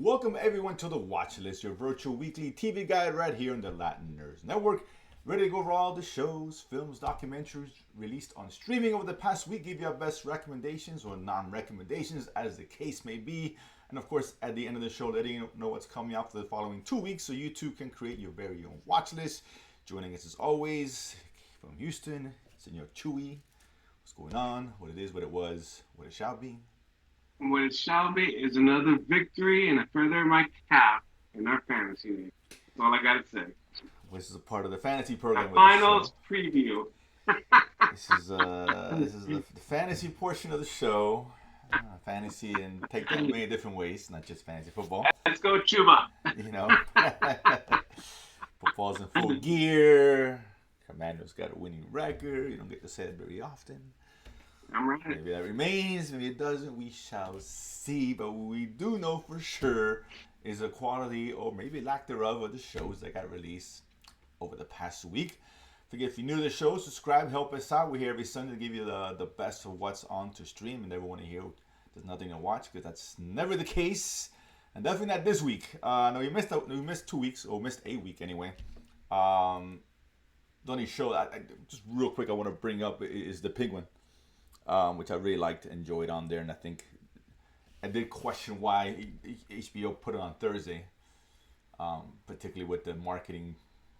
Welcome everyone to the Watchlist, your virtual weekly TV guide right here on the Latin Nerds Network. Ready to go over all the shows, films, documentaries released on streaming over the past week. Give you our best recommendations or non-recommendations as the case may be. And of course, at the end of the show, letting you know what's coming out for the following 2 weeks so you too can create your very own watch list. Joining us as always from Houston, Senor Chewy. What's going on? What it is, what it was, what it shall be. What it shall be is another victory and a feather in my cap in our fantasy league. That's all I gotta say. This is a part of the fantasy A program with the finals show. preview. This is the fantasy portion of the show. Fantasy and take that many different ways, not just fantasy football. Let's go, Chuba. You know, football's in full gear. Commander's got a winning record. You don't get to say it very often. I'm right. Maybe that remains, maybe it doesn't. We shall see. But what we do know for sure is the quality, or maybe lack thereof, of the shows that got released over the past week. If you're new to the show, subscribe, help us out. We're here every Sunday to give you the best of what's on to stream, and never want to hear there's nothing to watch, because that's never the case, and definitely not this week. No, we missed 2 weeks, or missed a week anyway. The only show just real quick I want to bring up is The Penguin, which I really liked, enjoyed on there, and I think I did question why HBO put it on Thursday, particularly with the marketing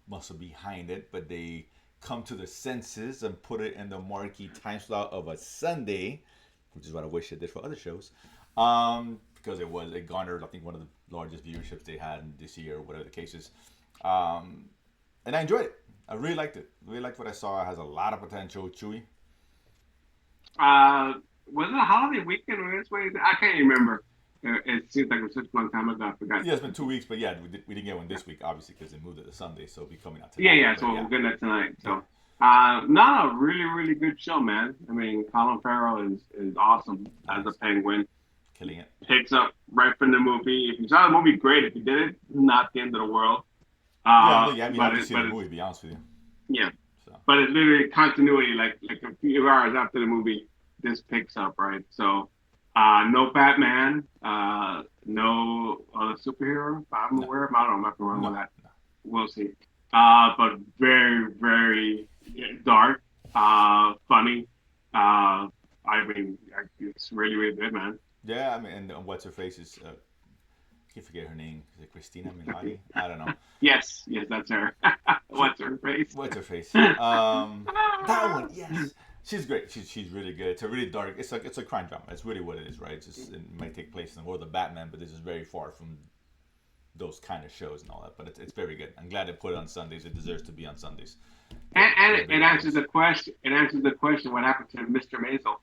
muscle behind it, but they come to their senses and put it in the marquee time slot of a Sunday, which is what I wish it did for other shows, because it garnered, I think, one of the largest viewerships they had this year, or whatever the case is, and I enjoyed it. I really liked it. Really liked what I saw. It has a lot of potential. Chewy. Was it a holiday weekend or this way? I can't remember. It seems like it was such a long time ago. I forgot. Yeah, it's been 2 weeks, but yeah, we didn't get one this week, obviously, because they moved it to Sunday, so it'll be coming out tonight. Yeah. So yeah. we're getting that tonight. So, no, really, really good show, man. I mean, Colin Farrell is awesome as a Penguin. Killing it. Picks up right from the movie. If you saw the movie, great. If you did it, not the end of the world. I mean, I haven't seen the movie, to be honest with you. Yeah. So. But it's literally continuity, like a few hours after the movie, this picks up, right? So, no Batman, no other superhero I'm aware of. I don't know, I'm not going to run with that. No. We'll see. But very, very dark, funny. I mean, it's really, really good, man. Yeah, I mean, and what's her face is, I can't forget her name. Is it Christina Milioti? I don't know. Yes, that's her. What's her face? What's her face? That one, yes. She's great. She's really good. It's a really dark. It's a crime drama. It's really what it is, right? It might take place in the world of Batman, but this is very far from those kind of shows and all that. But it's very good. I'm glad they put it on Sundays. It deserves to be on Sundays. And it answers the question. It answers the question: what happened to Mr. Maisel?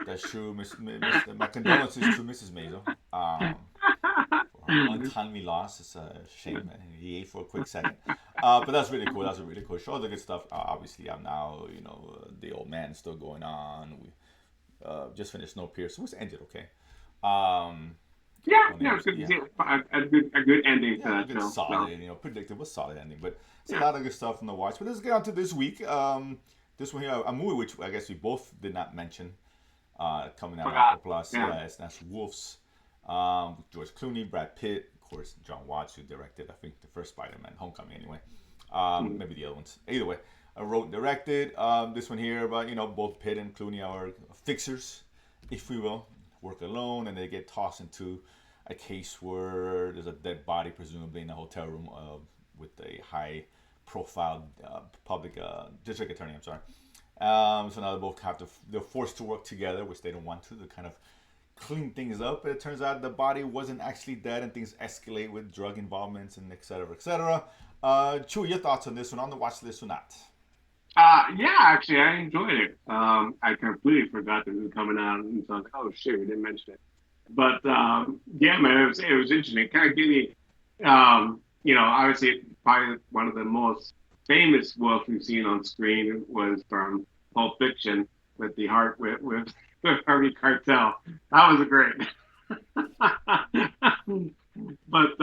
That's true. My condolences to Mrs. Maisel. For her untimely loss. It's a shame. He ate for a quick second. But that's really cool. That's a really cool show. All the good stuff. Obviously, I'm now, the old man is still going on. We just finished Snowpiercer, which ended okay. Yeah, a good ending to that good, show. solid, predictable, solid ending. But it's a lot of good stuff from the watch. But let's get on to this week. This one here, a movie which I guess we both did not mention, coming out on Apple Plus. Yeah, that's Wolves. George Clooney, Brad Pitt, of course, John Watts, who directed, I think, the first Spider-Man, Homecoming, anyway. Maybe the other ones. Either way, I wrote and directed this one here about, both Pitt and Clooney are fixers, if we will, work alone, and they get tossed into a case where there's a dead body, presumably in a hotel room with a high-profile public district attorney. I'm sorry. So now they both they're forced to work together, which they don't want to kind of clean things up. But it turns out the body wasn't actually dead, and things escalate with drug involvements and et cetera, et cetera. Chewy, your thoughts on this one, on the watch list or not? Yeah, actually, I enjoyed it. I completely forgot that it was coming out, and so I was like, oh shit, we didn't mention it. But yeah, man, it was interesting. It kind of gave me, obviously, probably one of the most famous wolves we've seen on screen was from Pulp Fiction with the heart with Harvey Keitel. That was a great. But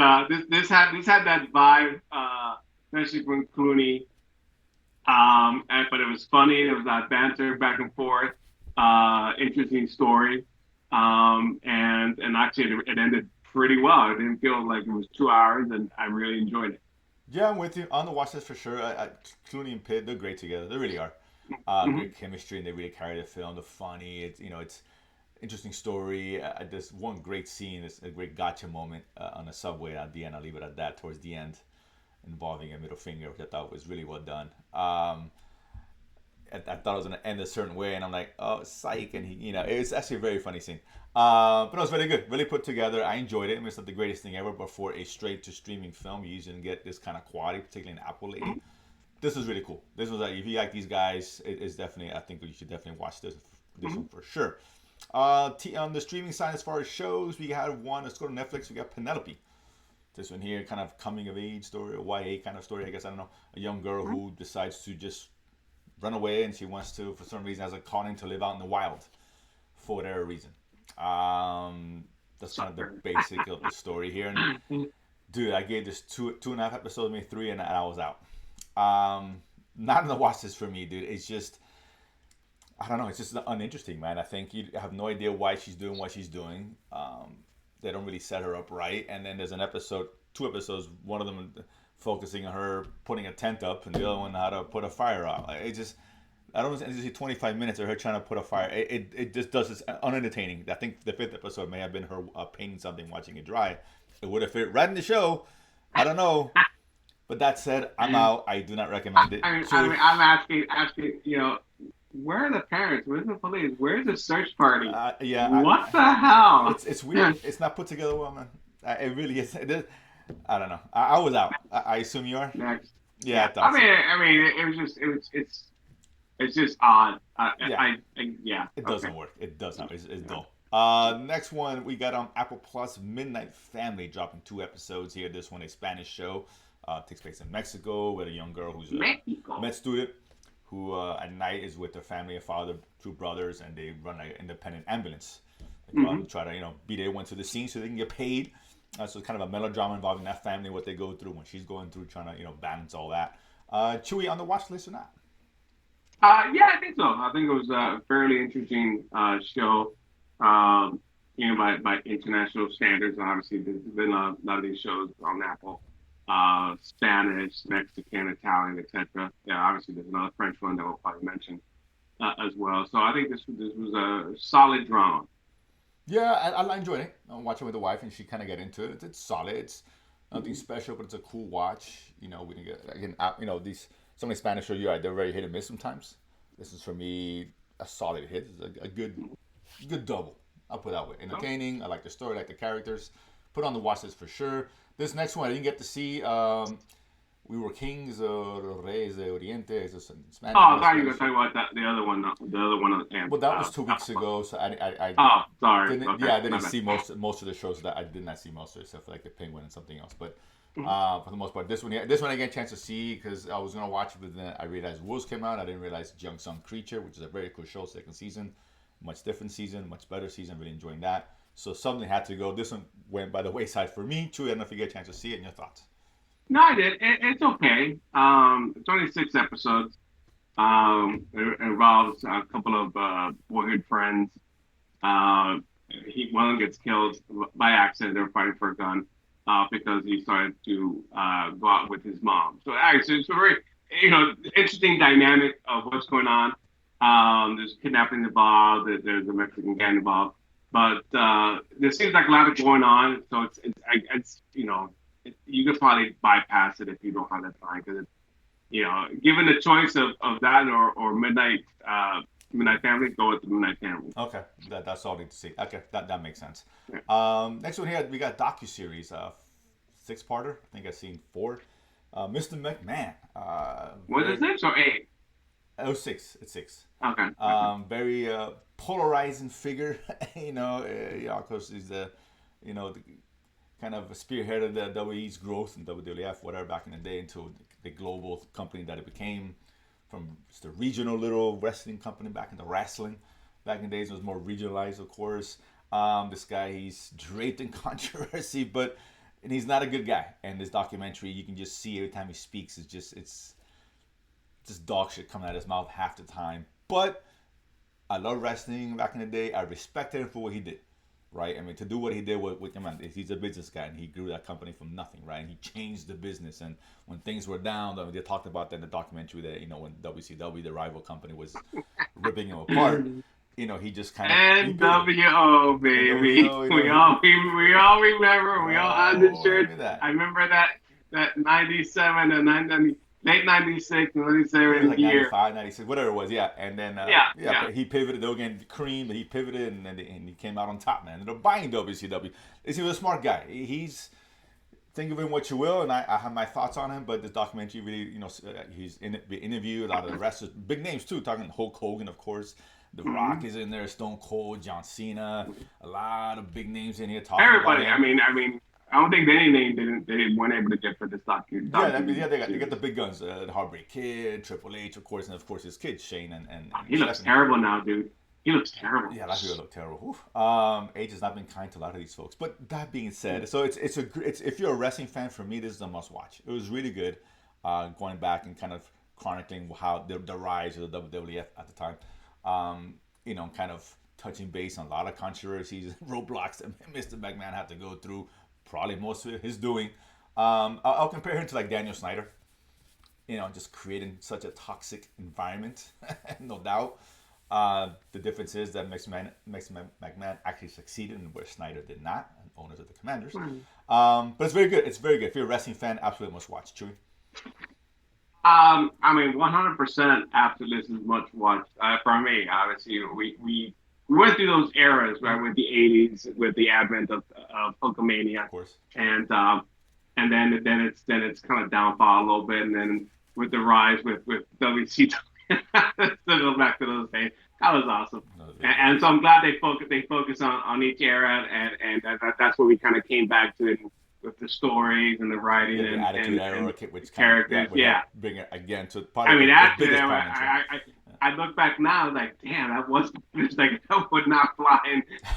this had that vibe, especially from Clooney. But it was funny. There was that banter back and forth. Interesting story. And actually, it ended pretty well. It didn't feel like it was 2 hours, and I really enjoyed it. Yeah, I'm with you on the watch list for sure. Clooney and Pitt, they're great together. They really are. Hmm. Great chemistry, and they really carry the film. They're funny. It's interesting story. There's one great scene. It's a great gotcha moment on the subway at the end. I'll leave it at that. Towards the end, involving a middle finger, which I thought was really well done. I thought it was gonna end a certain way, and I'm like, oh, psych, and it's actually a very funny scene. But it was really good, really put together. I enjoyed it. I mean, it's not the greatest thing ever, but for a straight to streaming film, you usually get this kind of quality, particularly in Apple lately. This was really cool. This was like, if you like these guys, it is definitely. I think you should definitely watch this Hmm. one for sure. On the streaming side, as far as shows, we had one. Let's go to Netflix. We got Penelope. This one here, kind of coming of age story, a YA kind of story. I guess I don't know. A young girl who decides to just run away, and she wants to, for some reason, has a calling to live out in the wild for whatever reason. That's kind of the Sucker. basic of the story here. And dude, I gave this two and a half episodes, maybe three, and I was out. Not gonna watch this for me, dude. It's just, I don't know. It's just uninteresting, man. I think you have no idea why she's doing what she's doing. They don't really set her up right. And then there's two episodes. One of them focusing on her putting a tent up, and the other one how to put a fire out. It just, I don't see 25 minutes of her trying to put a fire. It just does this unentertaining. I think the fifth episode may have been her painting something, watching it dry. It would have fit right in the show. I don't know. But that said, I'm out. I do not recommend it. I'm asking, where are the parents? Where's the police? Where's the search party? Yeah, What the hell? it's weird. It's not put together well, man. It really is. I don't know. I was out. I assume you are. Next. Yeah, I Yeah. thought so. I mean, it's just odd. Yeah, Yeah. it Okay. doesn't work. It does not. It's dull. Next one we got on Apple Plus, Midnight Family, dropping two episodes here. This one a Spanish show. Takes place in Mexico with a young girl who's a Mexico. med student who at night is with their family, a father, two brothers, and they run an independent ambulance. They go out Hmm. and try to be there when to the scene so they can get paid. So it's kind of a melodrama involving that family, what they go through when she's going through trying to balance all that. Chewy, on the watch list or not? Yeah, I think so. I think it was a fairly interesting show. Um, by international standards. Obviously, there's been a lot of these shows on Apple, Spanish, Mexican, Italian, etc. Yeah, obviously, there's another French one that we'll probably mention as well. So I think this was a solid drama. Yeah, I enjoyed it. I watched it with the wife, and she kind of got into it. It's solid. It's nothing special, but it's a cool watch. We can get again. These so many Spanish shows. You're right, they're very hit and miss sometimes. This is for me a solid hit. It's a good double. I'll put it that way. Oh, Entertaining. I like the story, I like the characters. Put on the watch list for sure. This next one I didn't get to see. We were kings or reyes de Oriente. It's just in Spanish. I Not thought you were Spanish. going to talk about the other one, the other one on the camp. Well, that was 2 weeks ago, so I Oh, sorry. didn't. Okay, Yeah, I my didn't bad. see most of the shows that I did not see most of it, except for like the Penguin and something else. But Mhm. for the most part, this one I get a chance to see because I was gonna watch it, but then I realized Wolves came out. I didn't realize Young Sun Creature, which is a very cool show, second season, much different season, much better season. Really enjoying that. So something had to go. This one went by the wayside for me. Chewy, I don't know if you get a chance to see it. And your thoughts? No, I did. It's okay. It's only 6 episodes. It involves a couple of boyhood friends. Uh, one of them gets killed by accident. They were fighting for a gun because he started to go out with his mom. So actually, it's a very interesting dynamic of what's going on. There's kidnapping involved. There's a Mexican gang involved, but there seems like a lot of going on. So you could probably bypass it if you don't have that time because given the choice of that or Midnight Family, go with the Midnight Family. Okay, that's all I need to see. Okay, that makes sense. Yeah. Next one here, we got docuseries, six-parter. I think I've seen four. Mr. McMahon. What is this or eight? Oh, six. It's six. Okay. Very polarizing figure. Of course, he's the kind of spearheaded the WWE's growth and WWF, whatever, back in the day into the global company that it became. From just a regional little wrestling company back into wrestling. Back in the days, it was more regionalized, of course. This guy, he's draped in controversy, and he's not a good guy. And this documentary, you can just see every time he speaks, it's just dog shit coming out of his mouth half the time. But I love wrestling back in the day. I respected him for what he did. right? I mean, to do what he did with come on, he's a business guy and he grew that company from nothing, right? And he changed the business. And when things were down, I mean, they talked about that in the documentary that, when WCW, the rival company, was ripping him apart. He just kind of he pivoted. NWO, And baby. WO, We all remember. We all had this oh, shirt. look at that. I remember that 97 and 90, late 96 and It was 97 like year. 95, 96, whatever it was, yeah. And then, Yeah. but he pivoted, though, again, Cream, but he pivoted and he came out on top, man. Ended up buying WCW. He was a smart guy. He's, think of him what you will, and I have my thoughts on him, but this documentary really, he's interviewed a lot of the wrestlers, big names too, talking Hulk Hogan, of course. The Rock is in there, Stone Cold, John Cena, a lot of big names in here talking Everybody. about him. I mean, I don't think any name they weren't able to get for this documentary. They got the big guns, the Heartbreak Kid, Triple H, of course, and of course his kids, Shane and he looks Stephanie. terrible now, dude. He looks terrible. Yeah, a lot of people look terrible. Age has not been kind to a lot of these folks. But that being said, so it's if you're a wrestling fan, for me, this is a must watch. It was really good, going back and kind of chronicling how the rise of the WWF at the time. Kind of touching base on a lot of controversies, roadblocks that Mr. McMahon had to go through. Probably most of his doing. I'll compare him to like Daniel Snyder. Just creating such a toxic environment, no doubt. The difference is that McMahon actually succeeded, and where Snyder did not, and owners of the Commanders. But it's very good. It's very good. If you're a wrestling fan, absolutely must watch. Chewy. I mean, 100% after this is much watched. For me, obviously, we went through those eras, right, with the 80s, with the advent of Hulkamania. Of course. And then it's kind of downfall a little bit, and then with the rise with WCW, to go back to those days, that was awesome. And so I'm glad they focus on each era, and that's what we kind of came back to. With the stories and the writing the and Attitude Era, which characters, bring it again to part of the biggest I look back now, like, damn, that was like that would not fly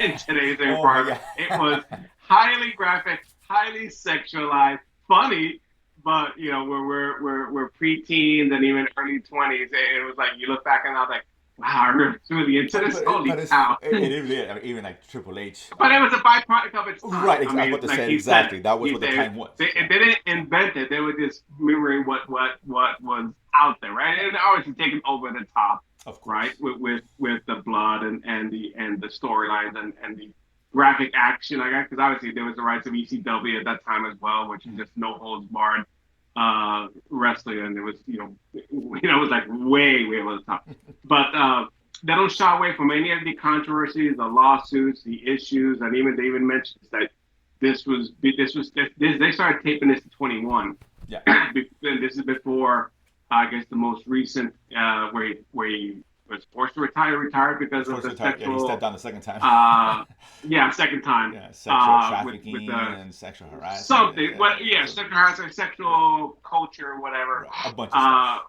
in today's environment. It was highly graphic, highly sexualized, funny, but we're preteens and even early 20s. It was like you look back and I was like, wow, I'm really into this. Holy cow! It really, I mean, even like Triple H. But it was a byproduct of its time. Right, exactly. I was about to say exactly. That was what the time was. They didn't invent it. They were just mirroring what was out there, right? And obviously taking over the top, of course, right? With the blood and the storylines and the graphic action, I guess, because obviously there was the rights of ECW at that time as well, which is just no holds barred wrestling, and it was it was like way over the top. But they don't shy away from any of the controversies, the lawsuits, the issues, and they even mentioned that they started taping this in 21. Yeah. And this is before I guess the most recent where he was forced to retired because of the sexual. Yeah, he stepped down the second time. Second time. Yeah, sexual trafficking and sexual harassment. Something, sexual harassment, sexual culture, whatever. A bunch of stuff.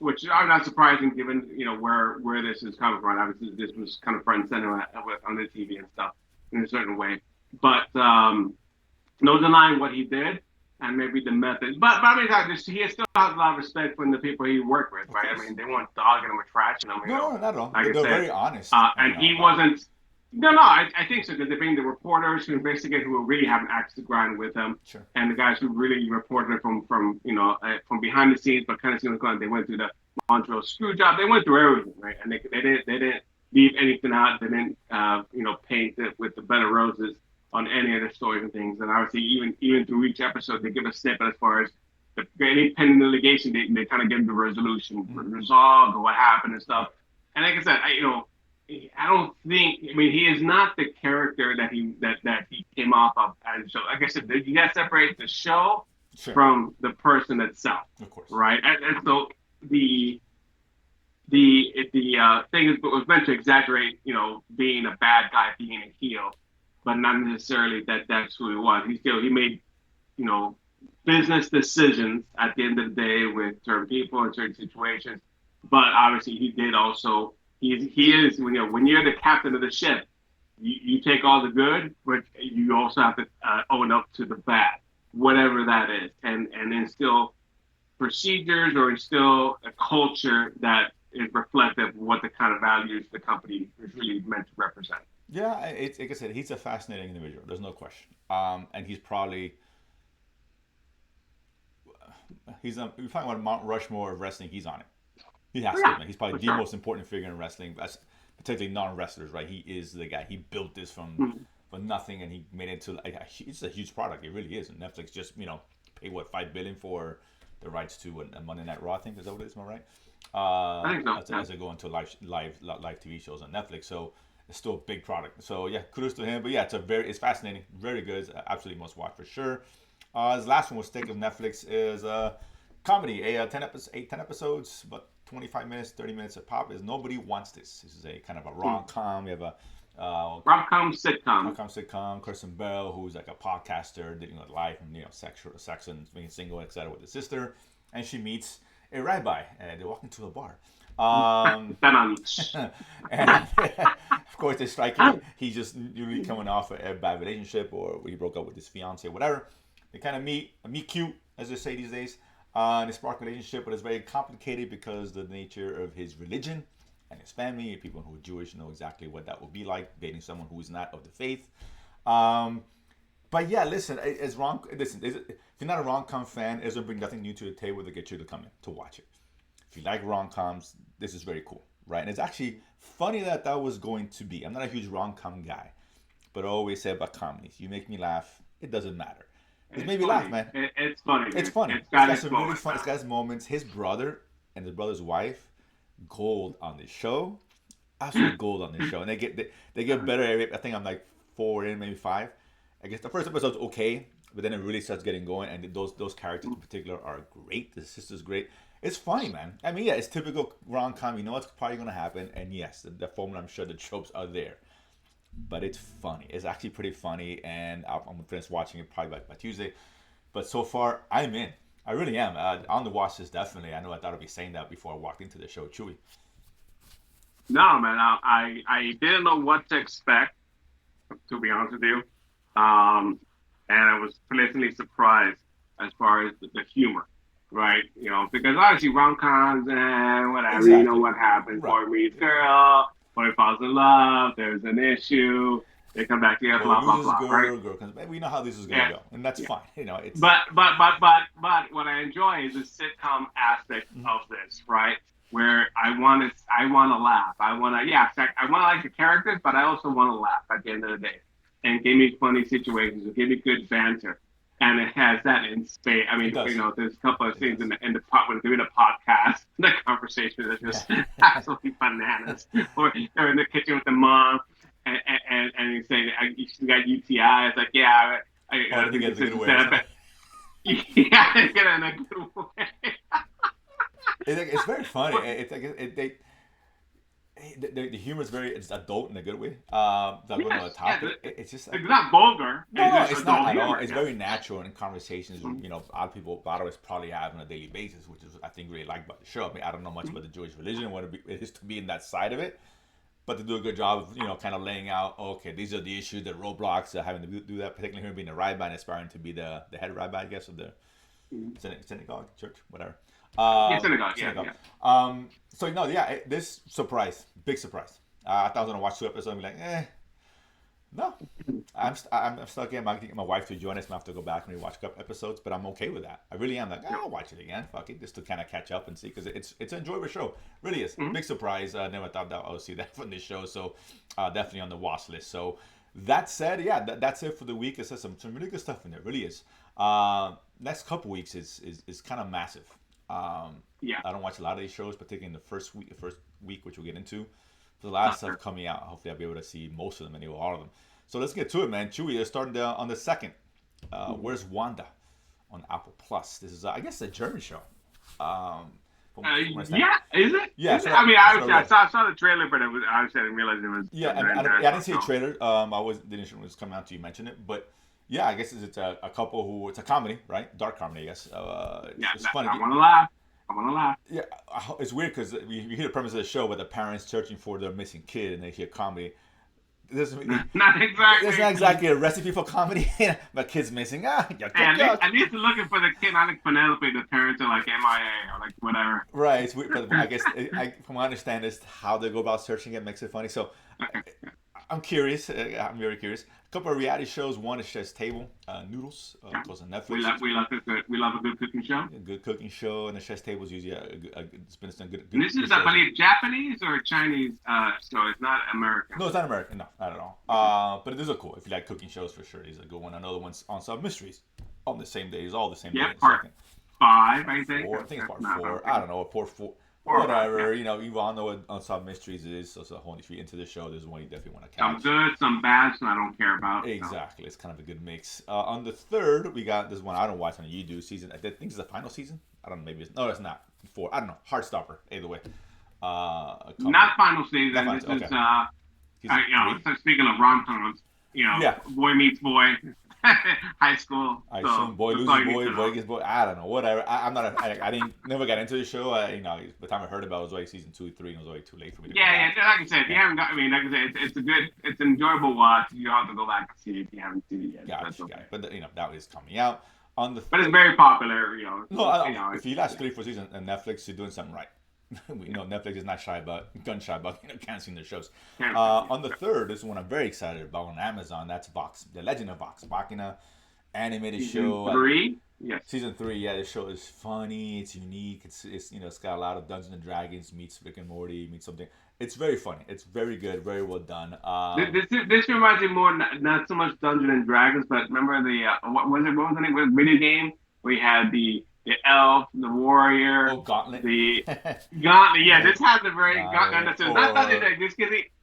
Which I'm not surprising given where this is coming from. Obviously, this was kind of front and center on the TV and stuff in a certain way. But no denying what he did. And maybe the methods, but I mean, he still has a lot of respect from the people he worked with, right? I mean, they weren't dogging him or trashing him. No, not at all. Like they're very honest. And he wasn't. No, I think so because they bring the reporters who investigate who really have an axe to grind with them, sure. And the guys who really reported from behind the scenes, but kind of seen what's going on. They went through the Montreal screw job. They went through everything, right? And they didn't leave anything out. They didn't paint it with the bed of roses on any of the stories and things. And obviously, even through each episode, they give a snippet as far as any pending litigation. They kind of give the resolution, resolved, or what happened and stuff. And like I said, I don't think. I mean, he is not the character that he came off of as a show. Like I said, you got to separate the show from the person itself, of course, right? And so the thing is, it was meant to exaggerate, being a bad guy, being a heel. But not necessarily that's who he was. He made, business decisions at the end of the day with certain people in certain situations. But obviously, he did also. He is when you're the captain of the ship, you take all the good, but you also have to own up to the bad, whatever that is, and instill procedures or instill a culture that is reflective of what the kind of values the company is really meant to represent. Yeah, it's like I said, he's a fascinating individual. There's no question. And he's probably you're talking about Mount Rushmore of wrestling. He's on it. He Oh, has to, yeah, man. He's probably for the sure. most important figure in wrestling, particularly non-wrestlers, right? He is the guy. He built this Mhm. from nothing, and he made it into like it's a huge product. It really is. And Netflix just pay what $5 billion for the rights to a Monday Night Raw. I think is that what it is? Am I right? I think so. Yeah. As they go into live TV shows on Netflix, so it's still a big product. So yeah, kudos to him. But yeah, it's fascinating, very good, it's absolutely must watch for sure. His last one was Stick of Netflix is comedy, 10 episodes, but 25 minutes, 30 minutes a pop. Is Nobody Wants This. This is a kind of a rom com. We have a Rom-com sitcom. rom-com sitcom. Kristen Bell, who's like a podcaster, dealing with life and sex and being single, etc. with his sister, and she meets a rabbi, and they walk into a bar. Benance. And of course, they're striking. He's just newly coming off a bad relationship, or he broke up with his fiance, or whatever. They kind of meet cute, as they say these days. And they spark a relationship, but it's very complicated because the nature of his religion and his family. People who are Jewish know exactly what that would be like dating someone who is not of the faith. Um, but yeah, listen, if you're not a rom-com fan, it'll bring nothing new to the table to get you to come in to watch it. If you like rom-coms, this is very cool, right? And it's actually funny that was going to be. I'm not a huge rom-com guy, but I always say about comedies, you make me laugh, it doesn't matter. It's made me laugh, man. It's funny. It's funny. It's It's got got its some really moments. fun. It's got its moments. His brother and his brother's wife, gold on this show. Absolute gold on this show, and they get better. I think I'm like 4 in, maybe 5. I guess the first episode's okay, but then it really starts getting going, and those characters in particular are great. The sister's great. It's funny, man. I mean, yeah, it's typical rom com. You know what's probably gonna happen, and yes, the formula. I'm sure the tropes are there, but it's funny. It's actually pretty funny, and I'm gonna finish watching it probably by Tuesday. But so far, I'm in. I really am. On the watch list, definitely. I know I thought I'd be saying that before I walked into the show. Chewy. No, man, I didn't know what to expect, to be honest with you. Um, and I was pleasantly surprised as far as the humor, right? Because obviously rom-coms and whatever, Exactly. what happens, Right. boy meets girl, boy falls in love, there's an issue, they come back together, Boy blah, blah, loses blah, right? girl, girl comes back. We know how this is gonna Yeah, go, and that's yeah. fine. It's But what I enjoy is the sitcom aspect of this, right? Where I want to laugh. I want to like the characters, but I also want to laugh at the end of the day, and give me funny situations, and give me good banter, and it has that in space. I it mean, does. there's a couple of It scenes does. in the pot when they're doing a podcast, the conversation is Yeah. just absolutely bananas. Or they're in the kitchen with the mom, and he's saying she's got UTI. It's like, yeah, Oh, I I think think it's this a good is way or set something. up. Yeah, get in a good way. It's very funny. It's like the humor is it's adult in a good way. That going on the Yes, yeah, topic. It's just like it's not vulgar. no, It's no, just it's not adult at all. humor. It's Yeah. very natural in conversations. Mhm. A lot of us probably have on a daily basis, which is I think really like about the show. I mean, I don't know much about the Jewish religion, what it is to be in that side of it, but to do a good job of kind of laying out. Okay, these are the issues, the roadblocks, having to do that. Particularly him being a rabbi and aspiring to be the head rabbi, I guess, of the Mhm. synagogue, church, whatever. Yeah, synagogue. Yeah, Synagogue. yeah. So no, yeah, this surprise, big surprise. I thought I was gonna watch 2 episodes and be like, no. I'm stuck in. I get my wife to join us. I'm gonna have to go back and rewatch a couple episodes, but I'm okay with that. I really am. Like, Yeah. I'll watch it again. Fuck it, just to kind of catch up and see, because it's an enjoyable show. Really is. Mhm. Big surprise. I never thought that I would see that from this show. So definitely on the watch list. So that said, yeah, that's it for the week. It says some really good stuff in there. Really is. Next couple weeks is kind of massive. Yeah. I don't watch a lot of these shows, particularly in the first week, which we'll get into. The last Sure. stuff coming out. Hopefully, I'll be able to see most of them, anyway, all of them. So let's get to it, man. Chewy, starting on the second. Where's Wanda on Apple Plus? This is, I guess, a German show. From what I understand. Yeah, is it? Yeah, Is it? so I mean, so obviously, I saw the trailer, but obviously I didn't realize it was. yeah, I didn't see a trailer. Didn't when it was coming out to you mention it, but yeah, I guess it's a couple who it's a comedy, right? Dark comedy, I guess. Yeah, It's funny. I want to laugh. I want to laugh. Yeah, it's weird because you hear the premise of the show, but the parents searching for their missing kid, and they hear comedy. This Not exactly. It's not exactly a recipe for comedy. My kid's missing. Yuck, Hey, yuck, yuck. at least looking for the kid. I think Penelope, the parents are like MIA or like whatever. Right, it's weird, but I guess from what I understand is how they go about searching it makes it funny. So Okay. I'm curious. I'm very curious. A couple of reality shows. One is Chef's Table, Noodles, Yeah. goes on Netflix. We love a good cooking show. A good cooking show, and the Chef's Table is usually it's been some good. And this is, I believe, Japanese or Chinese show. It's not American. No, it's not American. No, not at all. But it is a cool. If you like cooking shows, for sure, it's a good one. Another one's Unsolved Mysteries, on the same day. It's all the same day. Part 5, I think. I think it's part 4. I don't know. Part 4. Whatever, you all know what Unsolved Mysteries is, so it's a whole, if you're into the show, there's one you definitely want to catch. Some good, some bad, some I don't care about. Exactly, it's kind of a good mix. On the 3rd, we got this one I don't watch on YouTube season. I think it's the final season. I don't know, maybe it's not 4. I don't know. Heartstopper, either way. Not final season. This is speaking of rom-coms, boy meets boy. High school. I assume boy loses boy, boy gets boy. I don't know, whatever. I'm not. I didn't never got into the show. By the time I heard about it was like season 2, 3, and it was like too late for me. Like I said, if you haven't got. I mean, like I said, it's an enjoyable watch. You have to go back and see it if you haven't seen it yet. Gotcha. But that is coming out on the. But it's very popular. If you last 3, 4 seasons on Netflix, you're doing something right. Netflix is not gun shy about canceling their shows. On the 3rd, this is one I'm very excited about on Amazon. That's Vox, The Legend of Vox Machina, animated show. Season 3, yes. Season 3, yeah. The show is funny. It's unique. It's got a lot of Dungeons and Dragons meets Rick and Morty meets something. It's very funny. It's very good. Very well done. This reminds me more not so much Dungeons and Dragons, but remember what was the name of the video game? We had the elf, the warrior, Gauntlet. The Gauntlet. Yeah, this has a very Gauntlet.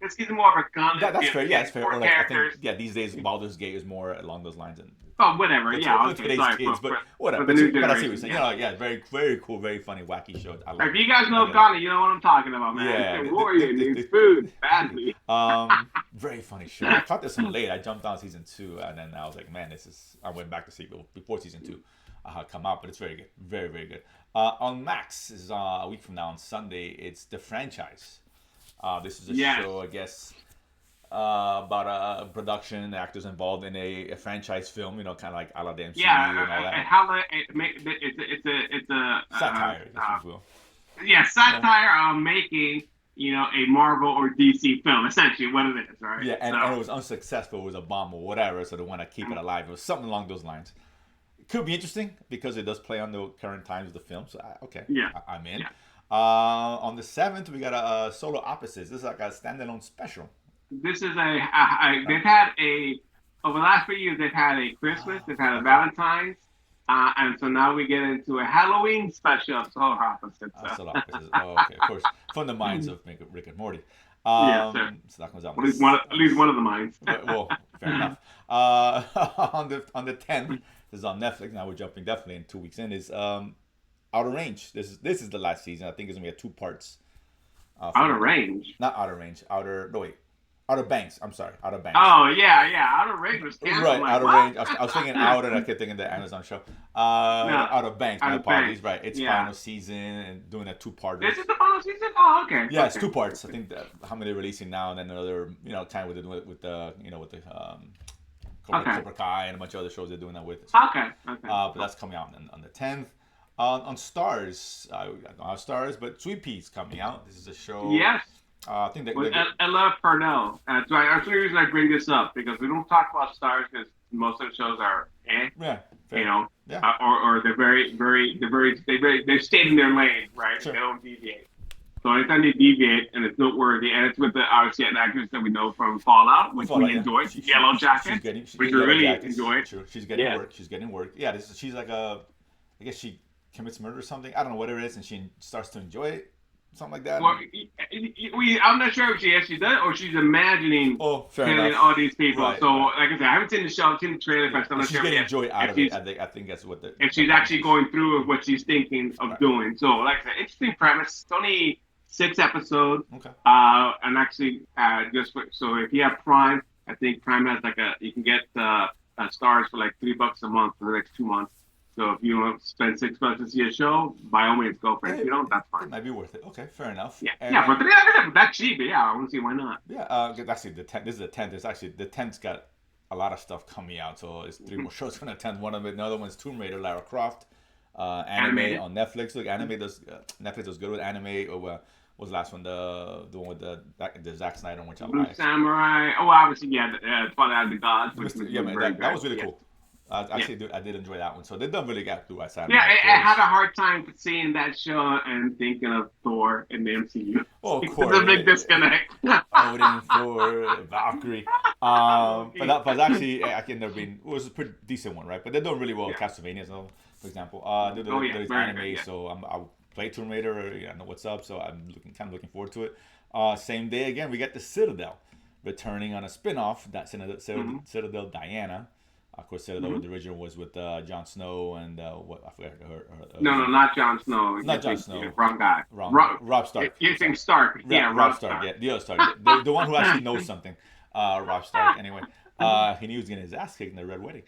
This gives more of a Gauntlet. That's fair. Yeah, it's fair. Or I think, these days Baldur's Gate is more along those lines. Whatever. Today's kids, but whatever. But I see what you're saying. Very, very cool, very funny, wacky show. If you guys know Gauntlet, you know what I'm talking about, man. Yeah. Warrior needs food badly. Very funny show. I caught this one late. I jumped on season 2, and then I was like, man, I went back to see it before season 2. Come out, but it's very good, very, very good. On Max is a week from now on Sunday. It's The Franchise. This is a show, I guess, about a production, actors involved in a franchise film. Kind of like a la the MCU and all that. It's a satire, if you will. Satire on making a Marvel or DC film, essentially what it is, right? Yeah, and it was unsuccessful. It was a bomb or whatever, so they want to keep it alive. It was something along those lines. Could be interesting because it does play on the current times of the film. So, I'm in. Yeah. On the 7th, we got a Solo Opposites. This is like a standalone special. This is they've had over the last 3 years, they've had a Christmas, they've had a Valentine's, and so now we get into a Halloween special of Solar Opposites. Solar Opposites. Okay, of course. From the minds of Rick and Morty. Sure. So that comes out at least one of the minds. Well, fair enough. On the 10th, this is on Netflix. Now we're jumping definitely in 2 weeks in. Is Outer Range. This is the last season. I think it's gonna be 2 parts. Outer Range. Not Outer Range. Outer Banks. I'm sorry. Outer Banks. Oh yeah. Outer Range was right. Outer Range. I was thinking Outer, and I kept thinking the Amazon show. Outer Banks. My apologies. Right. It's final season and doing a 2-part. This is the final season. Oh, okay. Yeah, it's 2 parts. I think how many they're releasing now, and then another time with the Cobra Kai and a bunch of other shows they're doing that with. Okay. But that's coming out on the 10th. On Stars, Stars, but Sweet Pea's coming out. This is a show. Yes. I think with Ella Purnell. That's right. That's the reason I bring this up because we don't talk about Stars because most of the shows are Yeah. Fair. Or they're they're stayed in their lane, right? Sure. They don't deviate. So anytime they deviate and it's noteworthy, and it's with the obviously actors that we know from Fallout, which we enjoyed, Yellow Jacket, which we really enjoyed. True. She's getting work. She's getting work. Yeah, she's like I guess she commits murder or something. I don't know what it is, and she starts to enjoy it. Something like that. Well, I'm not sure if she actually does or she's imagining killing all these people. Right, so, like I said, I haven't seen the show, I've seen the trailer, but I'm not sure. She's getting joy out of it. I think that's what if she's actually going through with what she's thinking of doing. So, like I said, interesting premise. It's only 6 episodes. Okay. And actually, so if you have Prime, I think Prime has you can get Stars for like $3 a month for the next 2 months. So if you want to spend $6 to see a show, by all means go for it. If you don't, that's fine. It might be worth it. Okay, fair enough. Yeah, but that's cheap. But I want to see why not. Yeah, actually the 10th. This is the 10th. It's actually the 10th's got a lot of stuff coming out. So it's 3 more shows on the 10th. One of it, another one's Tomb Raider, Lara Croft, anime on Netflix. Look, Netflix does good with anime. What was the last one? The one with the Zack Snyder one, which I Blue liked. Samurai. Oh, obviously, yeah, Twilight of the Gods, which was Yeah, man, very that good. was really Yeah. cool. Yeah. Actually, I did enjoy that one. So they done really got through. I Saturday Yeah, Night I had a Thors. hard time seeing that show and thinking of Thor in the MCU. Well, of It's a course, big disconnect. Odin, Thor, Valkyrie. But that was actually I can never been. It was a pretty decent one, right? But they're doing really well with Yeah. Castlevania, so for example. Oh yeah, There's very anime, good. Yeah. so I'll play Tomb Raider. I know what's up, so I'm kind of looking forward to it. Same day again, we got the Citadel returning on a spin-off. That Mm-hmm. Citadel Diana. Of course, Citadel, Mm-hmm. the original was with Jon Snow and what I forgot No, not Jon Snow. not Jon Snow. Wrong guy. Rob Stark. You think Sorry. Stark? Yeah, Rob Rob Stark. Stark. Yeah, the other Stark. The one who actually knows something. Rob Stark. Anyway, he knew he was getting his ass kicked in the Red Wedding.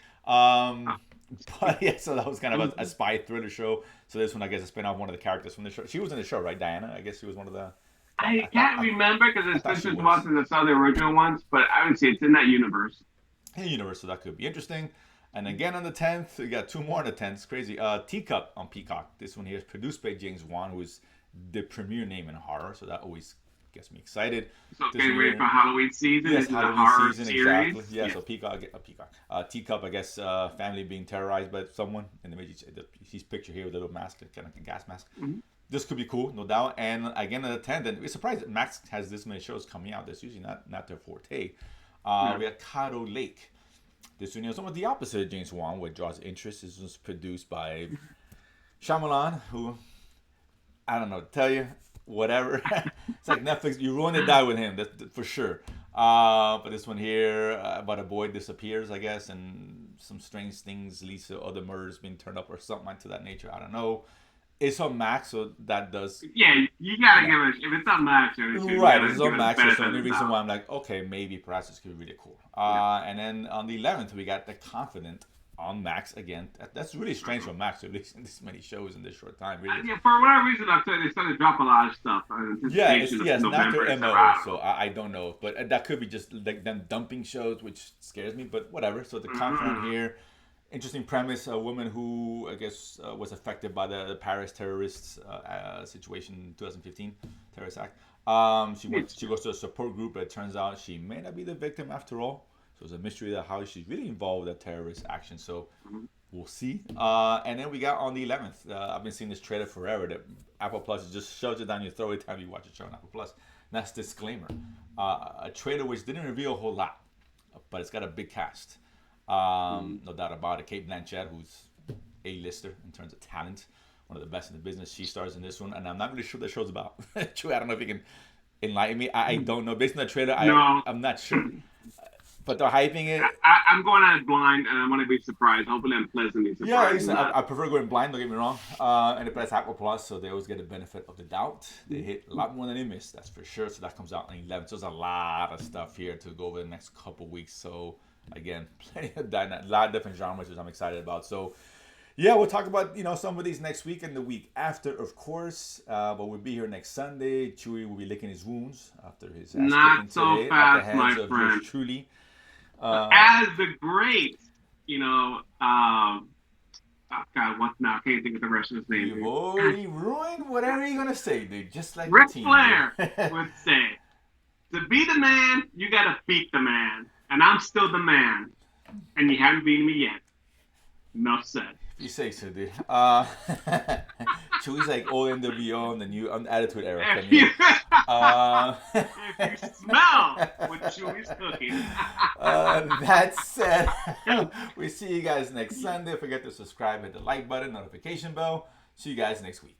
But yeah, so that was kind of a spy thriller show. So this one, I guess, is spin off one of the characters from the show. She was in the show, right, Diana? I guess she was one of the. I can't remember because I it's thought been she since was. watching the other original ones, but I would say it's in that universe. Hey, universe, so that could be interesting. And again on the 10th, we got two more on the 10th. It's crazy. Teacup on Peacock. This one here is produced by James Wan, who is the premier name in horror. So that always gets me excited. So This getting one ready here- for Halloween season. Yes, This is a Halloween horror season, series. exactly. Yeah, so Peacock. Teacup, I guess, family being terrorized by someone. And he's pictured here with a little mask, kind of a gas mask. Mhm. This could be cool, no doubt. And again, at the 10th, and we're surprised that Max has this many shows coming out. That's usually not their forte. We got Caddo Lake. This one is almost the opposite of James Wan, what draws interest. This was produced by Shyamalan, who, I don't know, tell you, whatever. It's like Netflix, you ruin or die with him, that's for sure. But this one here, about a boy disappears, I guess, and some strange things leads to other murders being turned up or something like to that nature. I don't know. It's on Max, so that does. Yeah, you gotta give it. If it's on Max, you Right, gotta it's give on it Max. benefit That's the of only the reason doubt. why I'm like, okay, maybe perhaps this could be really cool. And then on the 11th, we got The Confident on Max again. That's really strange for Max to release this many shows in this short time. Really. Yeah, for whatever reason, I said they started to drop a lot of stuff. Yeah, it's not November, their so MO, I don't so know. I don't know. But that could be just like them dumping shows, which scares me, but whatever. So The Confident here. Interesting premise: a woman who I guess was affected by the Paris terrorists situation in 2015 terrorist act. She goes to a support group, but it turns out she may not be the victim after all. So it's a mystery that how she's really involved with that terrorist action. So we'll see. And then we got on the 11th. I've been seeing this trailer forever. That Apple Plus just shoves it down your throat every time you watch a show on Apple Plus. And that's disclaimer. A trailer which didn't reveal a whole lot, but it's got a big cast. No doubt about it. Kate Blanchett, who's A-lister in terms of talent, one of the best in the business. She stars in this one, and I'm not really sure what the show's about. True, I don't know if you can enlighten me. I don't know. Based on the trailer, No. I'm not sure. But they're hyping it. I'm going out blind, and I want to be surprised. Hopefully, I'm pleasantly Yeah, surprised. I prefer going blind. Don't get me wrong. And it's Apple Plus, so they always get the benefit of the doubt. They hit a lot more than they missed, that's for sure. So that comes out on 11th. So there's a lot of stuff here to go over the next couple weeks. So again, plenty of a lot of different genres, which I'm excited about. So yeah, we'll talk about some of these next week and the week after, of course. But we'll be here next Sunday. Chewy will be licking his wounds after his ass Not kicking so today fast, at the hands my of friend. yours truly. As the great, oh God, what now? I can't think of the rest of his name. You've already ruined whatever you're gonna say, dude. Just like Ric the team. Flair would say, "To be the man, you gotta beat the man, and I'm still the man, and you haven't beaten me yet." Enough said. You say so, dude. Chewy's like old NWO and the new Attitude Era. If you, Uh, if you smell what Chewy's cooking. that said, we see you guys next Sunday. Don't forget to subscribe, hit the like button, notification bell. See you guys next week.